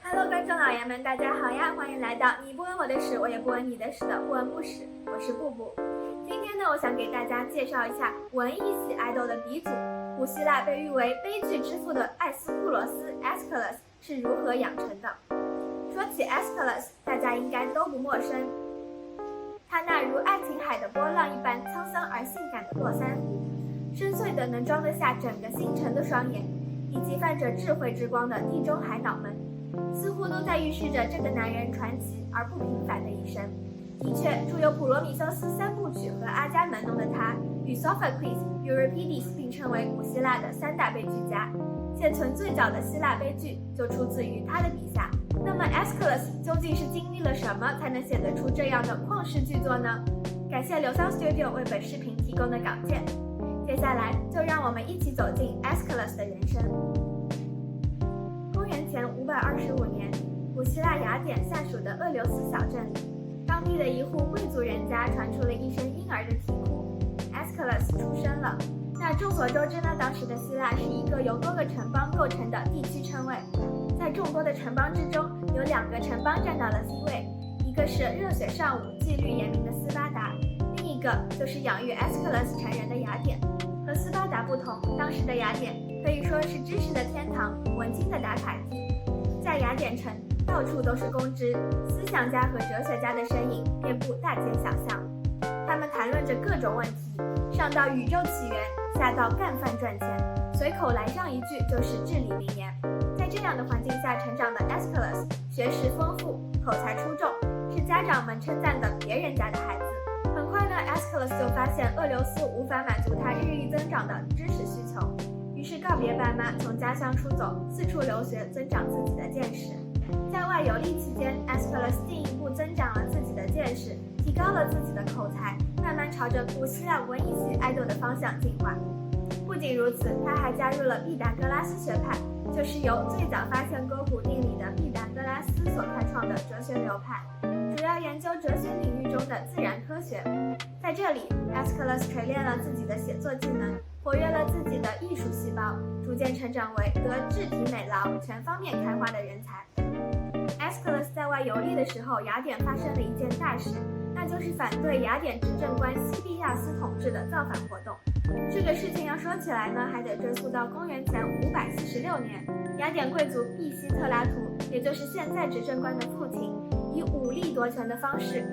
Hello， 观众老爷们，大家好呀！欢迎来到你不问我的史，我也不问你的史的不闻不史，我是布布。今天呢，我想给大家介绍一下文艺系爱豆的鼻祖，古希腊被誉为悲剧之父的艾斯库罗斯 Aeschylus 是如何养成的。说起 Aeschylus， 大家应该都不陌生，他那如爱琴海的波浪一般沧桑而性感的落三湖，深邃的能装得下整个星辰的双眼，以及泛着智慧之光的地中海脑门，似乎都在预示着这个男人传奇而不平凡的一生。的确，著有《普罗米修斯三部曲》和《阿伽门农》的他，与 Sophocles、Euripides 并称为古希腊的三大悲剧家。现存最早的希腊悲剧就出自于他的笔下。那么 Aeschylus 究竟是经历了什么才能写得出这样的旷世巨作呢？感谢流桑 Studio 为本视频提供的稿件。接下来就让我们一起走进 Aeschylus 的人生。公元前525年，古希腊雅典下属的厄留斯小镇里，当地的一户贵族人家传出了一声婴儿的啼哭 ，Aeschylus 出生了。那众所周知呢，当时的希腊是一个由多个城邦构成的地区称谓，在众多的城邦之中，有2个城邦占到了 C 位，一个是热血尚武、纪律严明的斯巴达，另一个就是养育 Aeschylus 成人的雅典。和斯巴达不同，当时的雅典可以说是知识的天堂，文青的打卡地。在雅典城，到处都是公知、思想家和哲学家的身影遍布大街小巷。他们谈论着各种问题，上到宇宙起源，下到干饭赚钱，随口来上一句就是至理名言。在这样的环境下成长的 Aeschylus 学识丰富，口才出众，是家长们称赞的别人家的孩子。很快呢 ，Aeschylus 就发现厄留斯无法满足他日益增长的知识需求，于是告别爸妈，从家乡出走，四处留学，增长自己的见识。在外游历期间 ，Aeschylus 进一步增长了自己的见识，提高了自己的口才，慢慢朝着古希腊文艺系爱豆的方向进化。不仅如此，他还加入了毕达哥拉斯学派，就是由最早发现勾股定理的毕达哥拉斯所开创的哲学流派，主要研究哲学领域中的自然科学。在这里 ，Aeschylus 锤炼了自己的写作技能，活跃了自己的艺术细胞，逐渐成长为得智体美劳全方面开花的人才。Aeschylus 在外游历的时候，雅典发生了一件大事，那就是反对雅典执政官西庇亚斯统治的造反活动。这个事情要说起来呢，还得追溯到公元前546年，雅典贵族毕西特拉图，也就是现在执政官的父亲，以武力夺权的方式，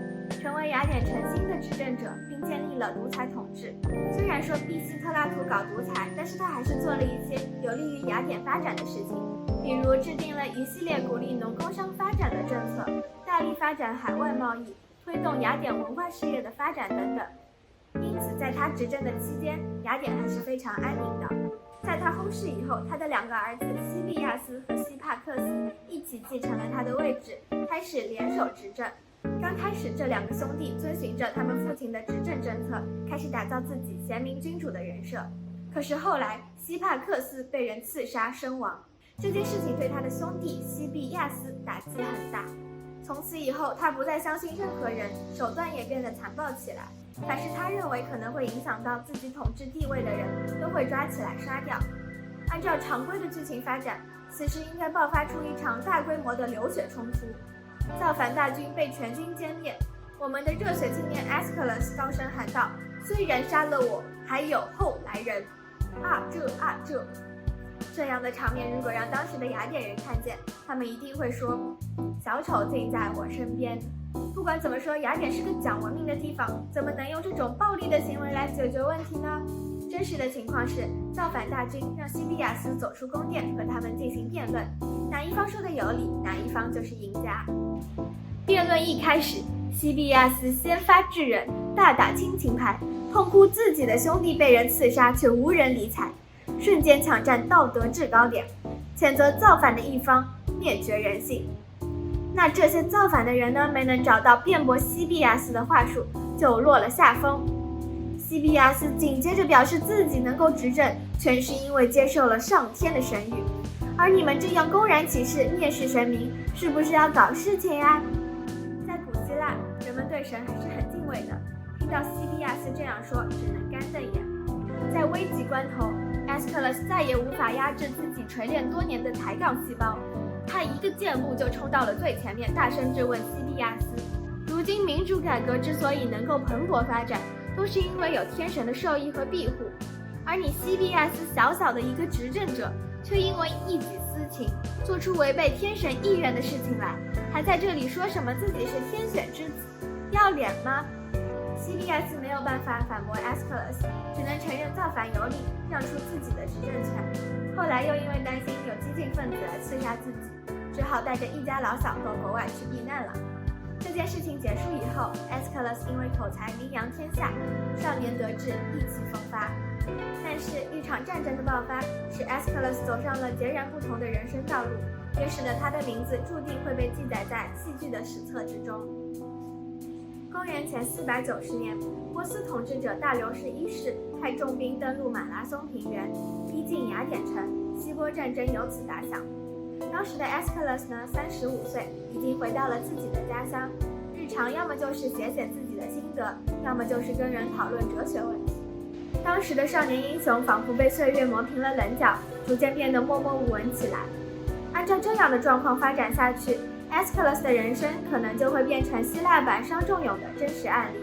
成为雅典城新的执政者，并建立了独裁统治。虽然说毕西特拉图搞独裁，但是他还是做了一些有利于雅典发展的事情，比如制定了一系列鼓励农工商发展的政策，大力发展海外贸易，推动雅典文化事业的发展等等。因此，在他执政的期间，雅典还是非常安宁的。在他薨逝以后，他的2个儿子西庇亚斯和西帕克斯一起继承了他的位置，开始联手执政。刚开始，这2个兄弟遵循着他们父亲的执政政策，开始打造自己贤明君主的人设。可是后来，西帕克斯被人刺杀身亡，这件事情对他的兄弟西庇亚斯打击很大。从此以后，他不再相信任何人，手段也变得残暴起来。凡是他认为可能会影响到自己统治地位的人，都会抓起来杀掉。按照常规的剧情发展，此时应该爆发出一场大规模的流血冲突，造反大军被全军歼灭。我们的热血青年 Aeschylus 高声喊道：“虽然杀了我，还有后来人。”这样的场面，如果让当时的雅典人看见，他们一定会说：“小丑竟在我身边。”不管怎么说，雅典是个讲文明的地方，怎么能用这种暴力的行为来解决问题呢？真实的情况是，造反大军让西庇亚斯走出宫殿，和他们进行辩论，哪一方说的有理，哪一方就是赢家。辩论一开始，西庇亚斯先发制人，大打亲情牌，痛哭自己的兄弟被人刺杀，却无人理睬，瞬间抢占道德制高点，谴责造反的一方，灭绝人性。那这些造反的人呢，没能找到辩驳西庇亚斯的话术，就落了下风。西庇亚斯紧接着表示自己能够执政，全是因为接受了上天的神谕，而你们这样公然歧视、蔑视神明，是不是要搞事情呀？在古希腊，人们对神还是很敬畏的，听到西庇亚斯这样说，只能干瞪眼。在危急关头，Aeschylus 再也无法压制自己锤炼多年的抬杠细胞，他一个箭步就冲到了最前面，大声质问西庇亚斯。如今民主改革之所以能够蓬勃发展，都是因为有天神的授意和庇护，而你西庇亚斯小小的一个执政者，却因为一己私情，做出违背天神意愿的事情来，还在这里说什么自己是天选之子，要脸吗？西庇亚斯没有办法反驳 Aeschylus， 只能承认造反有理，让出自己的执政权。后来又因为担心有激进分子来刺杀自己，只好带着一家老小到国外去避难了。这件事情结束以后 ，Aeschylus 因为口才名扬天下，少年得志，意气风发。但是，一场战争的爆发，使 Aeschylus 走上了截然不同的人生道路，也使得他的名字注定会被记载在戏剧的史册之中。公元前490年，波斯统治者大流士一世派重兵登陆马拉松平原，逼近雅典城，希波战争由此打响。当时的 Aeschylus 呢，35岁，已经回到了自己的家乡，日常要么就是写自己的心得，要么就是跟人讨论哲学问题。当时的少年英雄仿佛被岁月磨平了棱角，逐渐变得默默无闻起来。按照这样的状况发展下去，Aeschylus 的人生可能就会变成希腊版伤仲永的真实案例。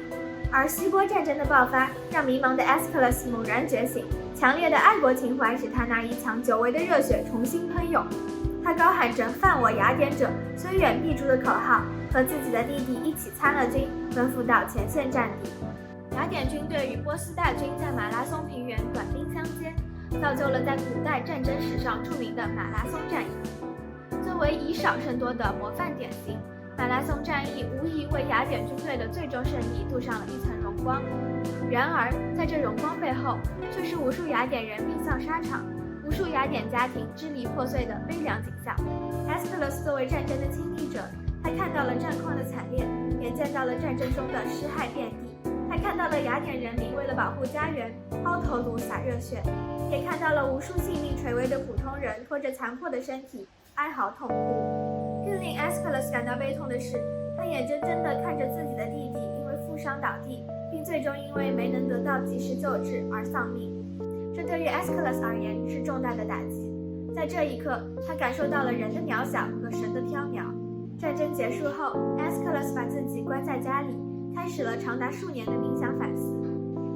而希波战争的爆发，让迷茫的 Aeschylus 猛然觉醒，强烈的爱国情怀使他那一腔久违的热血重新喷涌。他高喊着“犯我雅典者，虽远必诛”的口号，和自己的弟弟一起参了军，奔赴到前线战地。雅典军队与波斯大军在马拉松平原短兵相接，造就了在古代战争史上著名的马拉松战役。作为以少胜多的模范典型，马拉松战役无疑为雅典军队的最终胜利镀上了一层荣光。然而，在这荣光背后，却是无数雅典人命丧沙场，无数雅典家庭支离破碎的悲凉景象。Aeschylus 作为战争的亲历者，他看到了战况的惨烈，也见到了战争中的尸骸遍地。他看到了雅典人民为了保护家园，抛头颅洒热血，也看到了无数性命垂危的普通人拖着残破的身体哀嚎痛哭。更令 Aeschylus 感到悲痛的是，他眼睁睁地看着自己的弟弟因为负伤倒地，并最终因为没能得到及时救治而丧命。这对于 Aeschylus 而言是重大的打击。在这一刻，他感受到了人的渺小和神的缥缈。战争结束后 ，Aeschylus 把自己关在家里，开始了长达数年的冥想反思。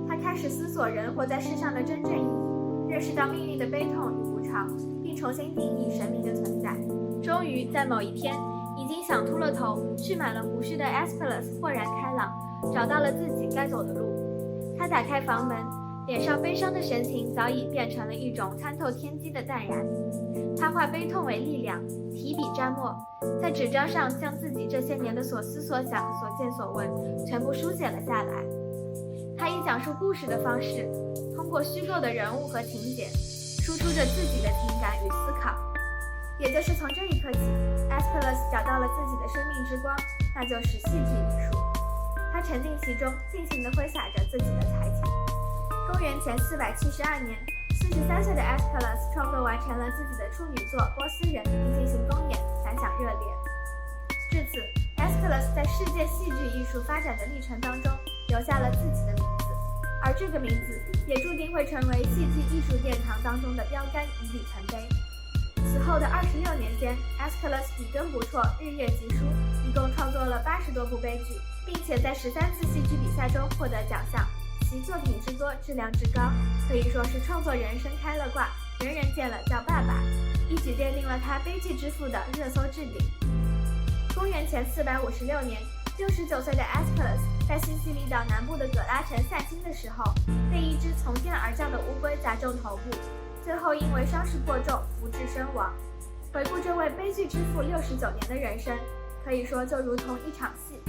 他开始思索人活在世上的真正意义，认识到命运的悲痛与无常，并重新定义神明的存在。终于在某一天，已经想秃了头、蓄满了胡须的 Aeschylus 豁然开朗，找到了自己该走的路。他打开房门，脸上悲伤的神情早已变成了一种参透天机的淡然。他化悲痛为力量，提笔蘸墨，在纸张上将自己这些年的所思所想、所见所闻全部书写了下来。他以讲述故事的方式，通过虚构的人物和情节，输出着自己的情感与思考。也就是从这一刻起 ，Aeschylus 找到了自己的生命之光，那就是戏剧艺术。他沉浸其中，尽情地挥洒着自己的才情。公元前472年，43岁的 Aeschylus 创作完成了自己的处女作《波斯人》，并进行公演，反响热烈。至此 ，Aeschylus 在世界戏剧艺术发展的历程当中，留下了自己的名字，而这个名字也注定会成为戏剧艺术殿堂当中的标杆与里程碑。此后的26年间 ，Aeschylus 笔耕不辍，日夜疾书，一共创作了80多部悲剧，并且在13次戏剧比赛中获得奖项。其作品之多，质量之高，可以说是创作人生开了挂，人人见了叫爸爸，一举奠定了他悲剧之父的热搜置顶。公元前456年，69岁的 Aeschylus 在西西里岛南部的葛拉城散心的时候，被一只从天而降的乌龟砸中头部，最后因为伤势过重不治身亡。回顾这位悲剧之父69年的人生，可以说就如同一场戏。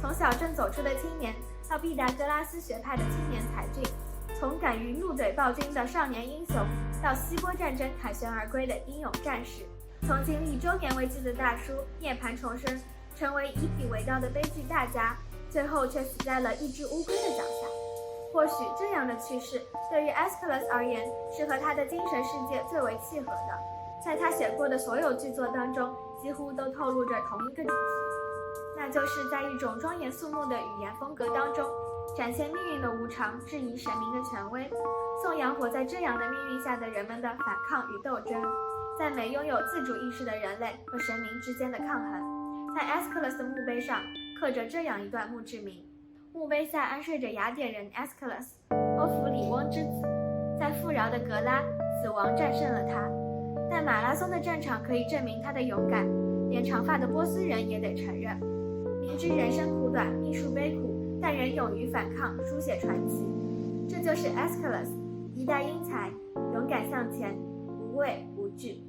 从小镇走出的青年，到毕达哥拉斯学派的青年才俊，从敢于怒怼暴君的少年英雄，到希波战争凯旋而归的英勇战士，从经历周年危机的大叔涅槃重生，成为以彼为道的悲剧大家，最后却死在了一只乌龟的脚下。或许这样的去世，对于 Aeschylus 而言，是和他的精神世界最为契合的。在他写过的所有剧作当中，几乎都透露着同一个主题。那就是在一种庄严肃穆的语言风格当中，展现命运的无常，质疑神明的权威，颂扬活在这样的命运下的人们的反抗与斗争。赞美拥有自主意识的人类和神明之间的抗衡。在 Aeschylus 的墓碑上刻着这样一段墓志铭：墓碑下安睡着雅典人 Aeschylus， 欧弗里翁之子。在富饶的格拉，死亡战胜了他。但马拉松的战场可以证明他的勇敢，连长发的波斯人也得承认。明知人生苦短，命数悲苦，但仍勇于反抗，书写传奇。这就是 Aeschylus，一代英才，勇敢向前，无畏无惧。